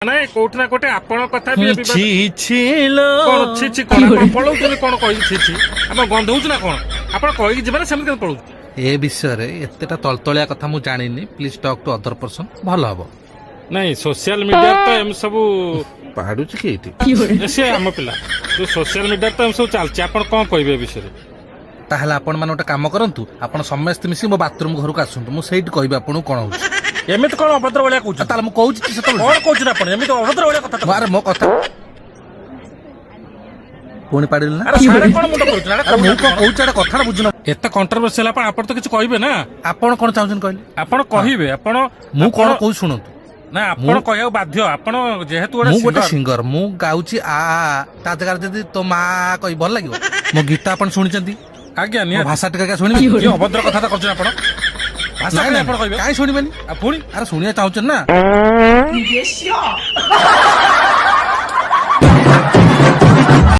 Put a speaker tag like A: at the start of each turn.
A: ନାଇଁ କୋଉଠି ନା କୋଉଠି ଆପଣଙ୍କ କଥା ବି
B: ଛି ଛିଲୋ
A: କଣ ଛି କଣ ଆପଣ ପଳଉଛନ୍ତି କଣ କହିକି ଛି ଆପଣ ଗନ୍ଧଉଛି ନା କଣ ଆପଣ କହିକି ଯିବେ ନା ସେମିତି କେମିତି ପଳଉଛୁ?
B: ଏ ବିଷୟରେ ଏତେଟା ତଳତଳିଆ କଥା ମୁଁ ଜାଣିନି। Please talk to other person. ଭଲ ହବ।
A: ନାଇଁ ସୋସିଆଲ ମିଡିଆରେ ତ ଏମିତି ସବୁ
B: ପାଡୁଛି କି ଏଇଠି?
A: ସେ ଆମ ପିଲା ଯୋଉ ସୋସିଆଲ ମିଡିଆରେ ତ ଏମିତି ସବୁ ଚାଲିଛି ଆପଣ କଣ କହିବେ ଏ ବିଷୟରେ?
B: ତାହେଲେ ଆପଣ ମାନେ ଗୋଟେ କାମ କରନ୍ତୁ, ଆପଣ ସମସ୍ତେ ମିଶି ମୋ ବାଥରୁମ ଘରକୁ ଆସନ୍ତୁ, ମୁଁ ସେଇଠି କହିବି ଆପଣଙ୍କୁ କଣ ହଉଛି।
A: ଏମିତି କଣ ଅଭଦ୍ର ଭଳିଆ କହୁଛୁ?
B: ତାହେଲେ ମୁଁ କହୁଛି ସେତେବେଳେ
A: କଣ କହୁଛନ୍ତି ଆପଣ ଏମିତି ଅଭଦ୍ର ଭଳିଆ କଥା?
B: ଆରେ ମୋ କଥା ପୁଣି ପାଡ଼ିଲି ନା?
A: ଆରେ ସାରେ କଣ ମୁଣ୍ଡ କରୁଛୁ?
B: ଆରେ ମୁଁ କଣ କହୁଛି ଏଟା କଥାଟା ବୁଝୁନ।
A: ଏତେ କଣ୍ଟ୍ରୋଭର୍ସିଆଲ ଆପଣ ତ କିଛି କହିବେ ନା?
B: ଆପଣ କଣ ଚାହୁଁଛନ୍ତି କହିଲେ?
A: ଆପଣ କହିବେ ଆପଣ
B: ମୁଁ କଣ କହୁଛି ଶୁଣନ୍ତୁ।
A: ନା ଆପଣ କହିବାକୁ ବାଧ୍ୟ। ଆପଣ ଯେହେତୁ
B: ମୁଁ ଗୋଟେ
A: ଗୋଟେ
B: ସିଙ୍ଗର, ମୁଁ ଗାଉଛି ଆ ତା ଜାଗାରେ ଯଦି ତୋ ମା କହି ଭଲ ଲାଗିବ? ମୋ ଗୀତ ଆପଣ ଶୁଣିଛନ୍ତି?
A: ଆଜ୍ଞା
B: ମୋ
A: ନିହାତି।
B: ଭାଷା ଟିକେ ଶୁଣିବେ?
A: କି ଅଭଦ୍ର କଥା କରୁଛନ୍ତି ଆପଣ? ଭାଷା କାଇଁ ଆପଣ କହିବେ?
B: କାହିଁ ଶୁଣିବେନି?
A: ଆଉ ପୁଣି
B: ଆରେ ଶୁଣିବା ଚାହୁଁଛନ୍ତି ନା?